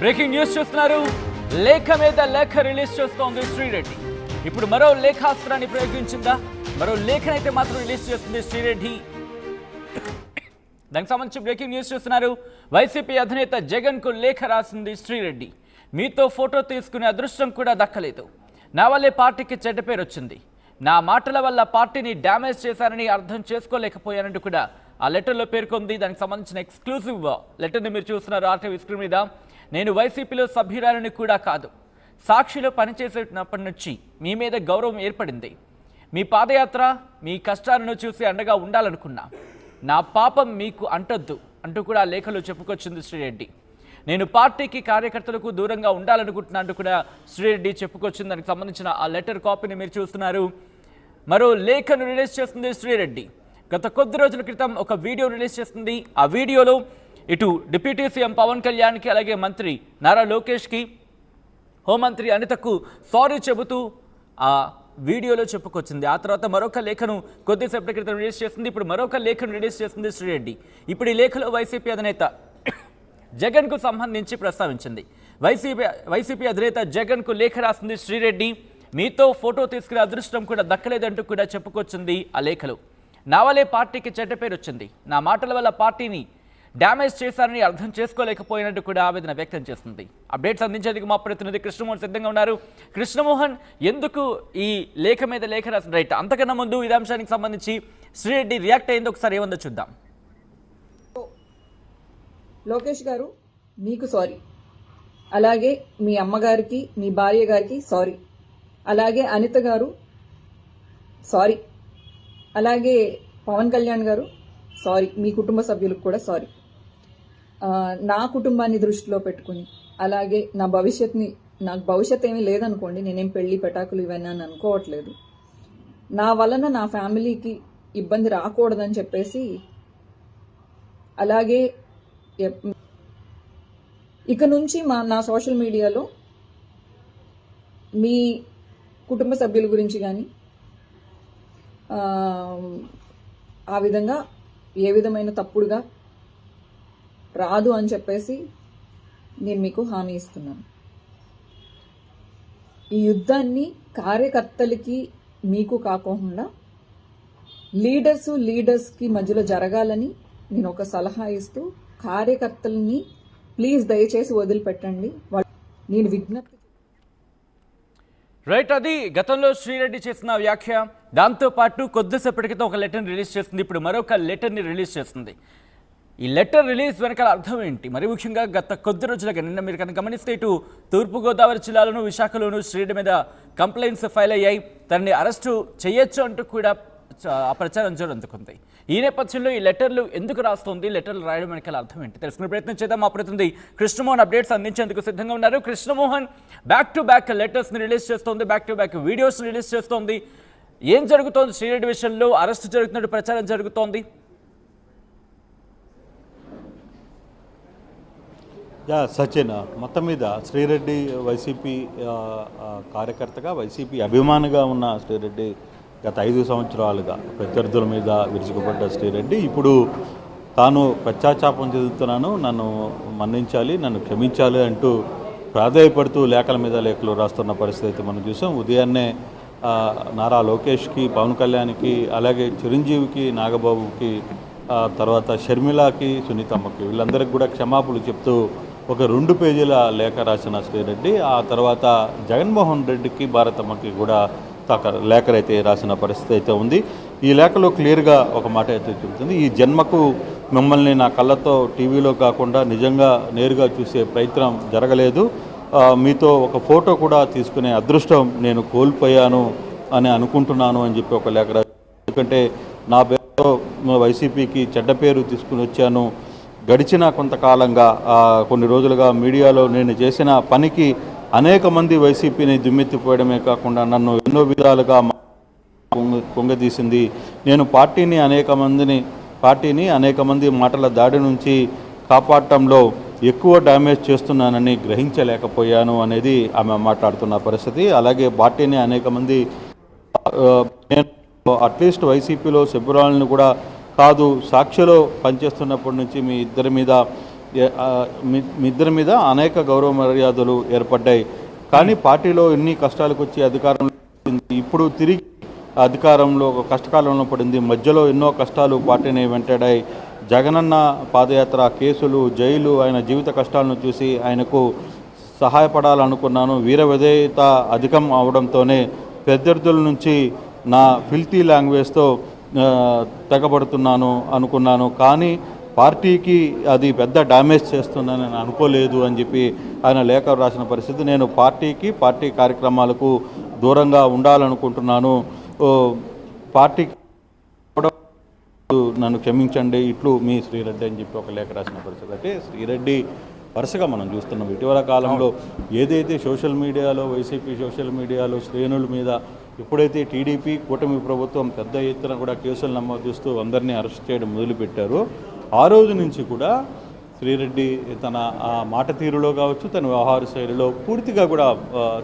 Breaking news చూస్తున్నారు. లేఖ మీద లేఖ రిలీజ్ చేస్తోంది శ్రీరెడ్డి. ఇప్పుడు మరో లేఖాస్త్రాన్ని ప్రయోగించిందా? మరో లేఖనైతే మాత్రం రిలీజ్ చేస్తుంది శ్రీరెడ్డి. దానికి సంబంధించి బ్రేకింగ్ న్యూస్ చూస్తున్నారు. వైసీపీ అధినేత జగన్ కు లేఖ రాసింది శ్రీరెడ్డి. మీతో ఫోటో తీసుకునే అదృష్టం కూడా దక్కలేదు. నా వల్లే పార్టీకి చెడ్డ పేరు వచ్చింది. నా మాటల వల్ల పార్టీని డ్యామేజ్ చేశారని అర్థం చేసుకోలేకపోయానంటూ కూడా ఆ లెటర్లో పేర్కొంది. దానికి సంబంధించిన ఎక్స్క్లూజివ్ లెటర్ని మీరు చూస్తున్నారు ఆర్టీవీ స్క్రీన్ మీద. నేను వైసీపీలో సభ్యురాలని కూడా కాదు. సాక్షిలో పనిచేసేటప్పటి నుంచి మీ మీద గౌరవం ఏర్పడింది. మీ పాదయాత్ర, మీ కష్టాలను చూసి అండగా ఉండాలనుకున్నా. నా పాపం మీకు అంటొద్దు అంటూ కూడా ఆ లేఖలో చెప్పుకొచ్చింది శ్రీరెడ్డి. నేను పార్టీకి కార్యకర్తలకు దూరంగా ఉండాలనుకుంటున్నా అంటూ కూడా శ్రీరెడ్డి చెప్పుకొచ్చింది. దానికి సంబంధించిన ఆ లెటర్ కాపీని మీరు చూస్తున్నారు. మరో లేఖను రిలీజ్ చేస్తుంది శ్రీరెడ్డి. గత కొద్ది రోజుల క్రితం ఒక వీడియో రిలీజ్ చేస్తుంది. ఆ వీడియోలో ఇటు డిప్యూటీ సీఎం పవన్ కళ్యాణ్కి, అలాగే మంత్రి నారా లోకేష్కి, హోంమంత్రి అనితకు సారీ చెబుతూ ఆ వీడియోలో చెప్పుకొచ్చింది. ఆ తర్వాత మరొక లేఖను కొద్దిసేపటి క్రితం రిలీజ్ చేస్తుంది. ఇప్పుడు మరొక లేఖను రిలీజ్ చేస్తుంది శ్రీరెడ్డి. ఇప్పుడు ఈ లేఖలో వైసీపీ అధినేత జగన్కు సంబంధించి ప్రస్తావించింది. వైసీపీ అధినేత జగన్కు లేఖ రాసింది శ్రీరెడ్డి. మీతో ఫోటో తీసుకునే అదృష్టం కూడా దక్కలేదంటూ కూడా చెప్పుకొచ్చింది ఆ లేఖలో. నా వల్లే పార్టీకి చెడ్డ పేరు వచ్చింది. నా మాటల వల్ల పార్టీని డ్యామేజ్ చేశారని అర్థం చేసుకోలేకపోయినట్టు కూడా ఆవేదన వ్యక్తం చేస్తుంది. అప్డేట్స్ అందించేందుకు మా ప్రతినిధి కృష్ణమోహన్ సిద్ధంగా ఉన్నారు. కృష్ణమోహన్, ఎందుకు ఈ లేఖ మీద లేఖ రాసిన రైట్? అంతకన్నా ముందు ఈ అంశానికి సంబంధించి శ్రీరెడ్డి రియాక్ట్ అయింది, ఒకసారి ఏముందో చూద్దాం. లోకేష్ గారు, మీకు సారీ. అలాగే మీ అమ్మగారికి, మీ భార్య గారికి సారీ. అలాగే అనిత గారు సారీ. అలాగే పవన్ కళ్యాణ్ గారు సారీ. మీ కుటుంబ సభ్యులకు కూడా సారీ. నా కుటుంబాన్ని దృష్టిలో పెట్టుకుని, అలాగే నాకు భవిష్యత్ ఏమీ లేదనుకోండి, నేనేం పెళ్లి పెటాకులు ఇవన్నీ అని అనుకోవట్లేదు. నా వలన నా ఫ్యామిలీకి ఇబ్బంది రాకూడదని చెప్పేసి, అలాగే ఇక నుంచి నా సోషల్ మీడియాలో మీ కుటుంబ సభ్యుల గురించి కానీ ఆ విధంగా ఏ విధమైన తప్పుడుగా రాదు అని చెప్పేసి నేను మీకు హామీ ఇస్తున్నాను. ఈ యుద్ధాన్ని కార్యకర్తలకి మీకు కాకుండా లీడర్స్కి మధ్యలో జరగాలని నేను ఒక సలహా ఇస్తూ, కార్యకర్తల్ని ప్లీజ్ దయచేసి వదిలిపెట్టండి. నేను విజ్ఞప్తి. రైట్, అది గతంలో శ్రీరెడ్డి చేసిన వ్యాఖ్య. దాంతోపాటు కొద్దిసేపటి క్రితం ఒక లెటర్ని రిలీజ్ చేస్తుంది. ఇప్పుడు మరొక లెటర్ని రిలీజ్ చేస్తుంది. ఈ లెటర్ రిలీజ్ వెనకాల అర్థం ఏంటి? మరి ముఖ్యంగా గత కొద్ది రోజులుగా నిన్న మీరు కనుక గమనిస్తే ఇటు తూర్పుగోదావరి జిల్లాలోను, విశాఖలోను శ్రీరెడ్డి మీద కంప్లైంట్స్ ఫైల్ అయ్యాయి. తనని అరెస్టు చేయొచ్చు అంటూ కూడా ప్రచారం జరుగుతుంది. ఈ నేపథ్యంలో ఈ లెటర్లు ఎందుకు రాస్తుంది? లెటర్లు రాయడం వెనకాల అర్థం ఏంటి తెలుసుకునే ప్రయత్నం చేద్దాం. మా ప్రతినిధి కృష్ణమోహన్ అప్డేట్స్ అందించేందుకు సిద్ధంగా ఉన్నారు. కృష్ణమోహన్, బ్యాక్ టు బ్యాక్ లెటర్స్ని రిలీజ్ చేస్తోంది, బ్యాక్ టు బ్యాక్ వీడియోస్ని రిలీజ్ చేస్తోంది. ఏం జరుగుతోంది? శ్రీరెడ్డి విషయంలో అరెస్టు జరుగుతున్నట్టు ప్రచారం జరుగుతోంది. సచిన్, మొత్తం మీద శ్రీరెడ్డి వైసీపీ కార్యకర్తగా, వైసీపీ అభిమానిగా ఉన్న శ్రీరెడ్డి గత 5 సంవత్సరాలుగా ప్రత్యర్థుల మీద విరుచుకుపడ్డ శ్రీరెడ్డి ఇప్పుడు తాను పశ్చాత్తాపం చెందుతున్నాను, నన్ను మన్నించాలి, నన్ను క్షమించాలి అంటూ ప్రాధేయపడుతూ లేఖల మీద లేఖలు రాస్తున్న పరిస్థితి మనం చూసాం. ఉదయాన్నే నారా లోకేష్కి, పవన్ కళ్యాణ్కి, అలాగే చిరంజీవికి, నాగబాబుకి, తర్వాత షర్మిలాకి, సునీతమ్మకి, వీళ్ళందరికీ కూడా క్షమాపణలు చెప్తూ ఒక 2 పేజీల లేఖ రాసిన శ్రీరెడ్డి ఆ తర్వాత జగన్మోహన్ రెడ్డికి, భారతమ్మకి కూడా లేఖరైతే రాసిన పరిస్థితి అయితే ఉంది. ఈ లేఖలో క్లియర్గా ఒక మాట అయితే చెబుతుంది. ఈ జన్మకు మిమ్మల్ని నా కళ్ళతో టీవీలో కాకుండా నిజంగా నేరుగా చూసే ప్రయత్నం జరగలేదు. మీతో ఒక ఫోటో కూడా తీసుకునే అదృష్టం నేను కోల్పోయాను అని అనుకుంటున్నాను అని చెప్పి ఒక లేఖ రాశారు. ఎందుకంటే నా పేరుతో వైసీపీకి చెడ్డ పేరు తీసుకుని వచ్చాను. గడిచిన కొంతకాలంగా కొన్ని రోజులుగా మీడియాలో నేను చేసిన పనికి అనేక మంది వైసీపీని దుమ్మెత్తిపోయడమే కాకుండా నన్ను ఎన్నో విధాలుగా పొంగదీసింది. నేను పార్టీని అనేక మంది మాటల దాడి నుంచి కాపాడటంలో ఎక్కువ డ్యామేజ్ చేస్తున్నానని గ్రహించలేకపోయాను అనేది ఆమె మాట్లాడుతున్న పరిస్థితి. అలాగే పార్టీని అనేక మంది, నేను అట్లీస్ట్ వైసీపీలో సభ్యురాలను కూడా కాదు, సాక్షిలో పనిచేస్తున్నప్పటి నుంచి మీ ఇద్దరి మీద మీ ఇద్దరి మీద అనేక గౌరవ మర్యాదలు ఏర్పడ్డాయి. కానీ పార్టీలో ఎన్ని కష్టాలకు వచ్చి అధికారంలో ఇప్పుడు తిరిగి అధికారంలో ఒక కష్టకాలంలో పడింది. మధ్యలో ఎన్నో కష్టాలు పార్టీని వెంటాడాయి. జగనన్న పాదయాత్ర, కేసులు, జైలు, ఆయన జీవిత కష్టాలను చూసి ఆయనకు సహాయపడాలనుకున్నాను. వీర విధేయత అధికం అవడంతోనే ప్రత్యర్థుల నుంచి నా ఫిల్తీ లాంగ్వేజ్తో తెగబడుతున్నాను అనుకున్నాను. కానీ పార్టీకి అది పెద్ద డ్యామేజ్ చేస్తుందని నేను అనుకోలేదు అని చెప్పి ఆయన లేఖ రాసిన పరిస్థితి. నేను పార్టీకి, పార్టీ కార్యక్రమాలకు దూరంగా ఉండాలనుకుంటున్నాను. పార్టీకి నన్ను క్షమించండి, ఇట్లు మీ శ్రీరెడ్డి అని చెప్పి ఒక లేఖ రాసిన పరిస్థితి. అంటే శ్రీరెడ్డి వరుసగా మనం చూస్తున్నాం ఇటీవల కాలంలో ఏదైతే సోషల్ మీడియాలో, వైసీపీ సోషల్ మీడియాలో శ్రేణుల మీద ఎప్పుడైతే టీడీపీ కూటమి ప్రభుత్వం పెద్ద ఎత్తున కూడా కేసులు నమోదిస్తూ అందరినీ అరెస్ట్ చేయడం మొదలుపెట్టారో ఆ రోజు నుంచి కూడా శ్రీరెడ్డి తన మాట తీరులో కావచ్చు, తన వ్యవహార శైలిలో పూర్తిగా కూడా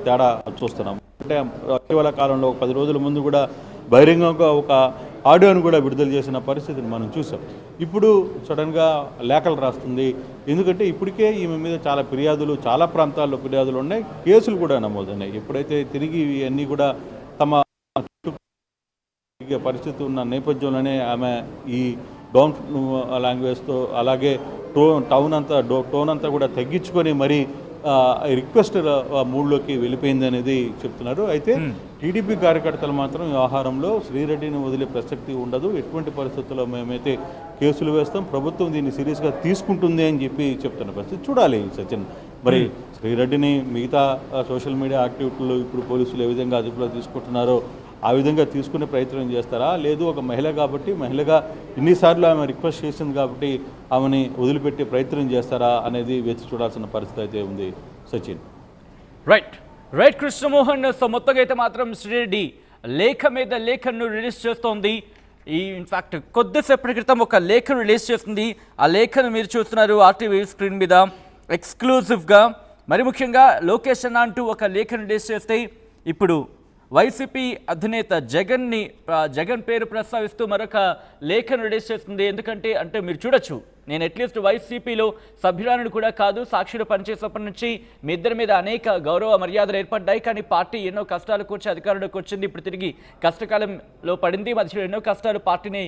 తేడా చూస్తున్నాం. అంటే ఇటీవల కాలంలో 10 రోజుల ముందు కూడా బహిరంగంగా ఒక ఆడియోను కూడా విడుదల చేసిన పరిస్థితిని మనం చూసాం. ఇప్పుడు సడన్గా లేఖలు రాస్తుంది. ఎందుకంటే ఇప్పటికే ఈమె మీద చాలా ఫిర్యాదులు, చాలా ప్రాంతాల్లో ఫిర్యాదులు ఉన్నాయి, కేసులు కూడా నమోదైనాయి. ఎప్పుడైతే తిరిగి ఇవన్నీ కూడా తమ పరిస్థితి ఉన్న నేపథ్యంలోనే ఆమె ఈ డౌన్ లాంగ్వేజ్తో అలాగే టోన్ అంతా కూడా తగ్గించుకొని మరి రిక్వెస్ట్ మూడ్లోకి వెళ్ళిపోయింది అనేది చెప్తున్నారు. అయితే టీడీపీ కార్యకర్తలు మాత్రం వ్యవహారంలో శ్రీరెడ్డిని వదిలే ప్రసక్తి ఉండదు, ఎటువంటి పరిస్థితుల్లో మేమైతే కేసులు వేస్తాం, ప్రభుత్వం దీన్ని సీరియస్గా తీసుకుంటుంది అని చెప్పి చెప్తున్న పరిస్థితి. చూడాలి సచిన్, మరి శ్రీరెడ్డిని మిగతా సోషల్ మీడియా యాక్టివిటీలు ఇప్పుడు పోలీసులు ఏ విధంగా అదుపులో తీసుకుంటున్నారో ఆ విధంగా తీసుకునే ప్రయత్నం చేస్తారా, లేదు ఒక మహిళ కాబట్టి, మహిళగా ఇన్నిసార్లు ఆమె రిక్వెస్ట్ చేసింది కాబట్టి ఆమెని వదిలిపెట్టే ప్రయత్నం చేస్తారా అనేది వేచి చూడాల్సిన పరిస్థితి అయితే ఉంది సచిన్. రైట్ కృష్ణమోహన్. సో మొత్తంగా అయితే మాత్రం శ్రీరెడ్డి లేఖ మీద లేఖను రిలీజ్ చేస్తోంది. ఇన్ఫ్యాక్ట్ కొద్దిసేపటి క్రితం ఒక లేఖను రిలీజ్ చేస్తుంది. ఆ లేఖను మీరు చూస్తున్నారు ఆర్టీవీ స్క్రీన్ మీద ఎక్స్క్లూజివ్గా. మరి ముఖ్యంగా లోకేష్ అన్న అంటూ ఒక లేఖను రిలీజ్ చేస్తే ఇప్పుడు వైసీపీ అధినేత జగన్ పేరు ప్రస్తావిస్తూ మరొక లేఖను రిలీజ్ చేస్తుంది. ఎందుకంటే మీరు చూడొచ్చు, నేను అట్లీస్ట్ వైసీపీలో సభ్యురాలను కూడా కాదు, సాక్షిలో పనిచేసేప్పటి నుంచి మీ ఇద్దరి మీద అనేక గౌరవ మర్యాదలు ఏర్పడ్డాయి. కానీ పార్టీ ఎన్నో కష్టాలకు వచ్చి అధికారంలోకి వచ్చింది, ఇప్పుడు తిరిగి కష్టకాలంలో పడింది. మధ్యలో ఎన్నో కష్టాలు పార్టీని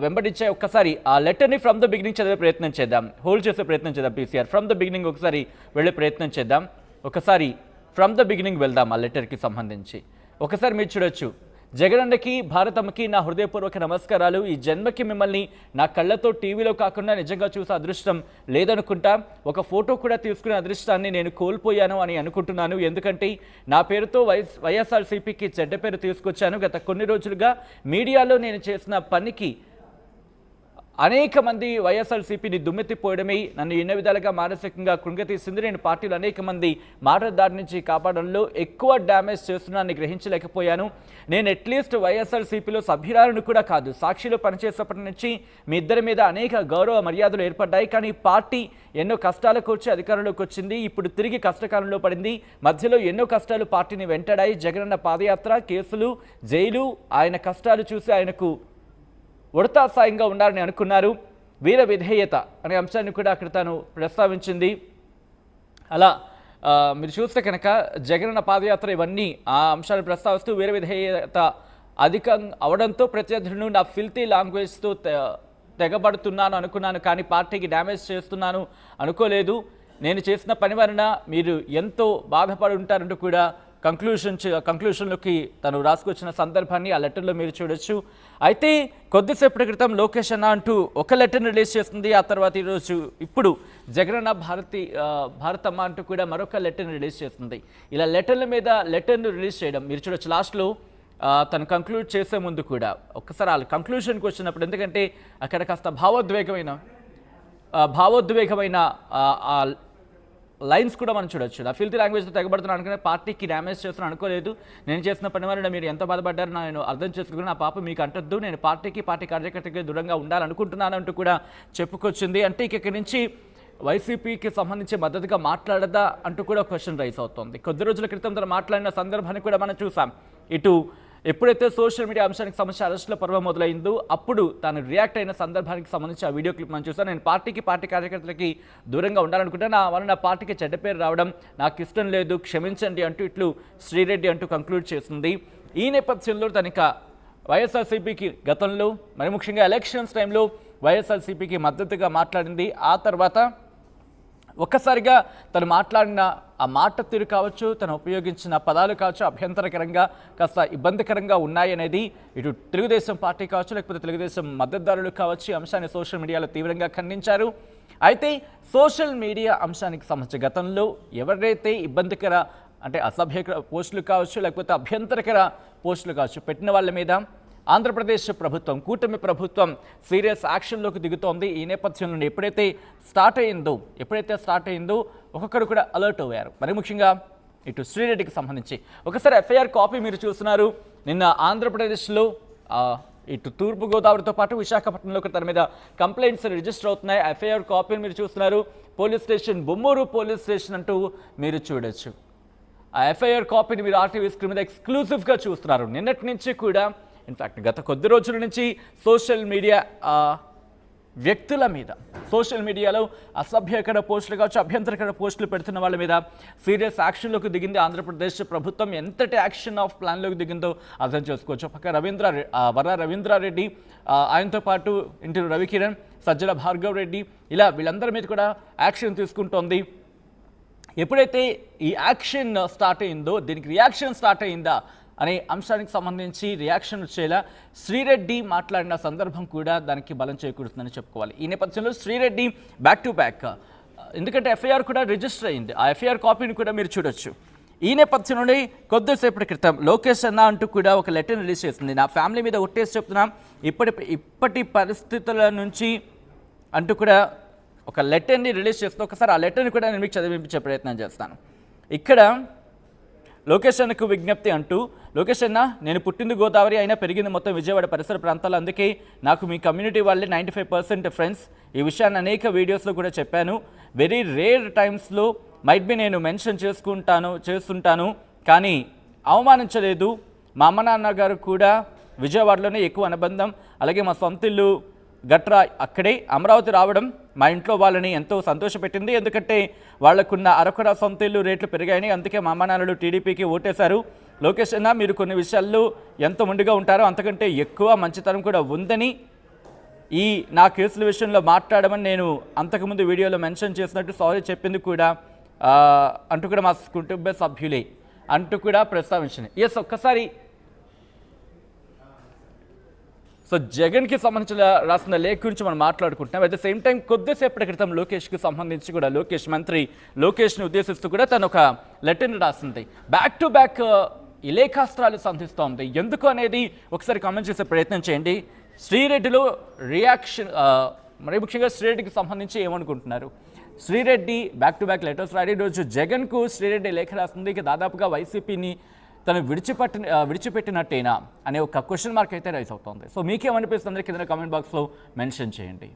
వెంబడించాయి. ఒక్కసారి ఆ లెటర్ని ఫ్రమ్ ద బిగినింగ్ చదివే ప్రయత్నం చేద్దాం, హోల్డ్ చేసే ప్రయత్నం చేద్దాం. పీసీఆర్ ఫ్రమ్ ద బిగినింగ్ ఒకసారి వెళ్ళే ప్రయత్నం చేద్దాం. ఒకసారి ఫ్రమ్ ద బిగినింగ్ వెళ్దాం ఆ లెటర్కి సంబంధించి. ఒకసారి మీరు చూడొచ్చు, జగనన్నకి, భారతమ్మకి నా హృదయపూర్వక నమస్కారాలు. ఈ జన్మకి మిమ్మల్ని నా కళ్ళతో టీవీలో కాకుండా నిజంగా చూసే అదృష్టం లేదనుకుంటా. ఒక ఫోటో కూడా తీసుకునే అదృష్టాన్ని నేను కోల్పోయాను అని అనుకుంటున్నాను. ఎందుకంటే నా పేరుతో వైఎస్ఆర్సీపీకి చెడ్డ పేరు తీసుకొచ్చాను. గత కొన్ని రోజులుగా మీడియాలో నేను చేసిన పనికి అనేక మంది వైఎస్ఆర్సీపీని దుమ్మెత్తిపోయడమే నన్ను ఎన్నో విధాలుగా మానసికంగా కృంగతీసింది. నేను పార్టీలో అనేక మంది మాటల దాడి నుంచి కాపాడంలో ఎక్కువ డ్యామేజ్ చేస్తున్నానని గ్రహించలేకపోయాను. నేను అట్లీస్ట్ వైఎస్ఆర్సీపీలో సభ్యురాలను కూడా కాదు, సాక్షిలో పనిచేసేప్పటి నుంచి మీ ఇద్దరి మీద అనేక గౌరవ మర్యాదలు ఏర్పడ్డాయి. కానీ పార్టీ ఎన్నో కష్టాలకు వచ్చి అధికారంలోకి వచ్చింది, ఇప్పుడు తిరిగి కష్టకాలంలో పడింది. మధ్యలో ఎన్నో కష్టాలు పార్టీని వెంటాడాయి. జగనన్న పాదయాత్ర, కేసులు, జైలు, ఆయన కష్టాలు చూసి ఆయనకు ఉడతా సాయంగా ఉండాలని అనుకున్నారు. వీర విధేయత అనే అంశాన్ని కూడా అక్కడ తాను ప్రస్తావించింది. అలా మీరు చూస్తే కనుక జగనన్న పాదయాత్ర ఇవన్నీ ఆ అంశాలను ప్రస్తావిస్తూ వీర విధేయత అధికం అవడంతో ప్రత్యర్థులను నా ఫిల్తీ లాంగ్వేజ్తో తెగబడుతున్నాను అనుకున్నాను, కానీ పార్టీకి డ్యామేజ్ చేస్తున్నాను అనుకోలేదు. నేను చేసిన పని వలన మీరు ఎంతో బాధపడి ఉంటారంటూ కూడా కంక్లూషన్లోకి తను రాసుకొచ్చిన సందర్భాన్ని ఆ లెటర్లో మీరు చూడొచ్చు. అయితే కొద్దిసేపటి క్రితం లోకేష్ అన్న అంటూ ఒక లెటర్ని రిలీజ్ చేస్తుంది. ఆ తర్వాత ఈరోజు ఇప్పుడు జగనన్న భారతమ్మ అంటూ కూడా మరొక లెటర్ని రిలీజ్ చేస్తుంది. ఇలా లెటర్ను రిలీజ్ చేయడం మీరు చూడొచ్చు. లాస్ట్లో తను కంక్లూడ్ చేసే ముందు కూడా ఒక్కసారి ఆ కంక్లూషన్కి వచ్చినప్పుడు, ఎందుకంటే అక్కడ కాస్త భావోద్వేగమైన లైన్స్ కూడా మనం చూడొచ్చు. నా ఫిల్తీ లాంగ్వేజ్తో తెగబడుతున్నాను అనుకునే, పార్టీకి డ్యామేజ్ చేస్తున్నాను అనుకోలేదు, నేను చేసిన పని వల్ల మీరు ఎంత బాధపడ్డారో నేను అర్థం చేసుకుని నా పాప మీకు అంటద్దు, నేను పార్టీ కార్యకర్తకి దూరంగా ఉండాలనుకుంటున్నాను అంటూ కూడా చెప్పుకొచ్చింది. అంటే ఇక్కడి నుంచి వైసీపీకి సంబంధించి మద్దతుగా మాట్లాడదా అంటూ కూడా క్వశ్చన్ రైజ్ అవుతోంది. కొద్ది రోజుల క్రితం తను మాట్లాడిన సందర్భాన్ని కూడా మనం చూసాం. ఇటు ఎప్పుడైతే సోషల్ మీడియా అంశానికి సంబంధించి అరెస్టుల పర్వం మొదలైందో అప్పుడు తాను రియాక్ట్ అయిన సందర్భానికి సంబంధించి ఆ వీడియో క్లిప్ మనం చూసాను. నేను పార్టీ కార్యకర్తలకి దూరంగా ఉండాలనుకుంటే నా వల్ల నా పార్టీకి చెడ్డ పేరు రావడం నాకు ఇష్టం లేదు, క్షమించండి అంటూ ఇట్లు శ్రీరెడ్డి అంటూ కంక్లూడ్ చేసింది. ఈ నేపథ్యంలో తనక వైఎస్ఆర్సీపీకి గతంలో మరి ముఖ్యంగా ఎలక్షన్స్ టైంలో వైఎస్ఆర్సీపీకి మద్దతుగా మాట్లాడింది. ఆ తర్వాత ఒక్కసారిగా తను మాట్లాడిన ఆ మాట తీరు కావచ్చు, తను ఉపయోగించిన పదాలు కావచ్చు అభ్యంతరకరంగా కాస్త ఇబ్బందికరంగా ఉన్నాయనేది ఇటు తెలుగుదేశం పార్టీ కావచ్చు లేకపోతే తెలుగుదేశం మద్దతుదారులు కావచ్చు ఈ అంశాన్ని సోషల్ మీడియాలో తీవ్రంగా ఖండించారు. అయితే సోషల్ మీడియా అంశానికి సంబంధించి గతంలో ఎవరైతే ఇబ్బందికర అంటే అసభ్యకర పోస్టులు కావచ్చు లేకపోతే అభ్యంతరకర పోస్టులు కావచ్చు పెట్టిన వాళ్ళ మీద ఆంధ్రప్రదేశ్ ప్రభుత్వం కూటమి ప్రభుత్వం సీరియస్ యాక్షన్లోకి దిగుతోంది. ఈ నేపథ్యంలో ఎప్పుడైతే స్టార్ట్ అయిందో ఒక్కొక్కరు కూడా అలర్ట్ అయ్యారు. మరి ముఖ్యంగా ఇటు శ్రీరెడ్డికి సంబంధించి ఒకసారి ఎఫ్ఐఆర్ కాపీ మీరు చూస్తున్నారు. నిన్న ఆంధ్రప్రదేశ్లో ఇటు తూర్పుగోదావరితో పాటు విశాఖపట్నంలో తన మీద కంప్లైంట్స్ రిజిస్టర్ అవుతున్నాయి. ఎఫ్ఐఆర్ కాపీని మీరు చూస్తున్నారు. Police station Bommuru police station అంటూ మీరు చూడొచ్చు. ఆ ఎఫ్ఐఆర్ కాపీని మీరు ఆర్టీవీ స్క్రీన్ మీద ఎక్స్క్లూజివ్గా చూస్తున్నారు. నిన్నటి నుంచి కూడా ఇన్ఫ్యాక్ట్ గత కొద్ది రోజుల నుంచి సోషల్ మీడియా వ్యక్తుల మీద సోషల్ మీడియాలో అసభ్యకర పోస్టులు కావచ్చు అభ్యంతరకర పోస్టులు పెడుతున్న వాళ్ళ మీద సీరియస్ యాక్షన్లోకి దిగింది ఆంధ్రప్రదేశ్ ప్రభుత్వం. ఎంతటి యాక్షన్ ఆఫ్ ప్లాన్లోకి దిగిందో అర్థం చేసుకోవచ్చు. పక్క వర్ర రవీంద్రారెడ్డి, ఆయనతో పాటు ఇంటి రవికిరణ్, సజ్జల భార్గవ్ రెడ్డి ఇలా వీళ్ళందరి మీద కూడా యాక్షన్ తీసుకుంటోంది. ఎప్పుడైతే ఈ యాక్షన్ స్టార్ట్ అయిందో దీనికి రియాక్షన్ స్టార్ట్ అయిందా అనే అంశానికి సంబంధించి రియాక్షన్ వచ్చేలా శ్రీరెడ్డి మాట్లాడిన సందర్భం కూడా దానికి బలం చేకూరుతుందని చెప్పుకోవాలి. ఈ నేపథ్యంలో శ్రీరెడ్డి బ్యాక్ టు బ్యాక్ ఎందుకంటే ఎఫ్ఐఆర్ కూడా రిజిస్టర్ అయింది. ఆ ఎఫ్ఐఆర్ కాపీని కూడా మీరు చూడొచ్చు. ఈ నేపథ్యంలోనే కొద్దిసేపటి క్రితం లోకేష్ అన్న అంటూ కూడా ఒక లెటర్ రిలీజ్ చేసింది. నా ఫ్యామిలీ మీద ఒట్టేసి చెప్తున్నా ఇప్పటి పరిస్థితుల నుంచి అంటూ కూడా ఒక లెటర్ని రిలీజ్ చేస్తూ ఒకసారి ఆ లెటర్ని కూడా నేను మీకు చదివించే ప్రయత్నం చేస్తాను. ఇక్కడ లోకేష్ అన్నకు విజ్ఞప్తి అంటూ, లోకేష్ అన్న నేను పుట్టింది గోదావరి అయినా పెరిగింది మొత్తం విజయవాడ పరిసర ప్రాంతాలు, అందుకే నాకు మీ కమ్యూనిటీ వాళ్ళే 95% ఫ్రెండ్స్. ఈ విషయాన్ని అనేక వీడియోస్లో కూడా చెప్పాను. వెరీ రేర్ టైమ్స్లో మైట్ బి నేను మెన్షన్ చేస్తుంటాను కానీ అవమానించలేదు. మా అమ్మ నాన్నగారు కూడా విజయవాడలోనే ఎక్కువ అనుబంధం, అలాగే మా సొంత ఇల్లు గట్రా అక్కడే. అమరావతి రావడం మా ఇంట్లో వాళ్ళని ఎంతో సంతోషపెట్టింది, ఎందుకంటే వాళ్లకున్న అరకొర సొంత ఇల్లు రేట్లు పెరిగాయని, అందుకే మా అమ్మ నాన్నలు టీడీపీకి ఓటేశారు. లోకేష్ అన్న మీరు కొన్ని విషయాల్లో ఎంత ముందుగా ఉంటారో అంతకంటే ఎక్కువ మంచితనం కూడా ఉందని ఈ నా కేసుల విషయంలో మాట్లాడమని నేను అంతకుముందు వీడియోలో మెన్షన్ చేసినట్టు సారీ చెప్పింది కూడా అంటూ కూడా మా కుటుంబ సభ్యులే అంటూ కూడా ప్రస్తావించింది. ఎస్ ఒక్కసారి సో జగన్కి సంబంధించిన రాసిన లేఖ గురించి మనం మాట్లాడుకుంటున్నాం. అట్ ద సేమ్ టైం కొద్దిసేపటి క్రితం లోకేష్కి సంబంధించి కూడా లోకేష్ని ఉద్దేశిస్తూ కూడా తను ఒక లెటర్ని రాసింది. బ్యాక్ టు బ్యాక్ ఈ లేఖాస్త్రాలు సంధిస్తోంది. ఎందుకు అనేది ఒకసారి కామెంట్ చేసే ప్రయత్నం చేయండి. శ్రీరెడ్డిలో రియాక్షన్ మరి ముఖ్యంగా శ్రీరెడ్డికి సంబంధించి ఏమనుకుంటున్నారు? Sri Reddy back to back letters రాడి రోజు జగన్కు శ్రీరెడ్డి లేఖ రాస్తుంది. ఇక దాదాపుగా వైసీపీని తను విడిచిపెట్టినట్టేనా అనే ఒక క్వశ్చన్ మార్క్ అయితే రైజ్ అవుతుంది. సో మీకేమనిపిస్తుంది కింద కామెంట్ బాక్స్లో మెన్షన్ చేయండి.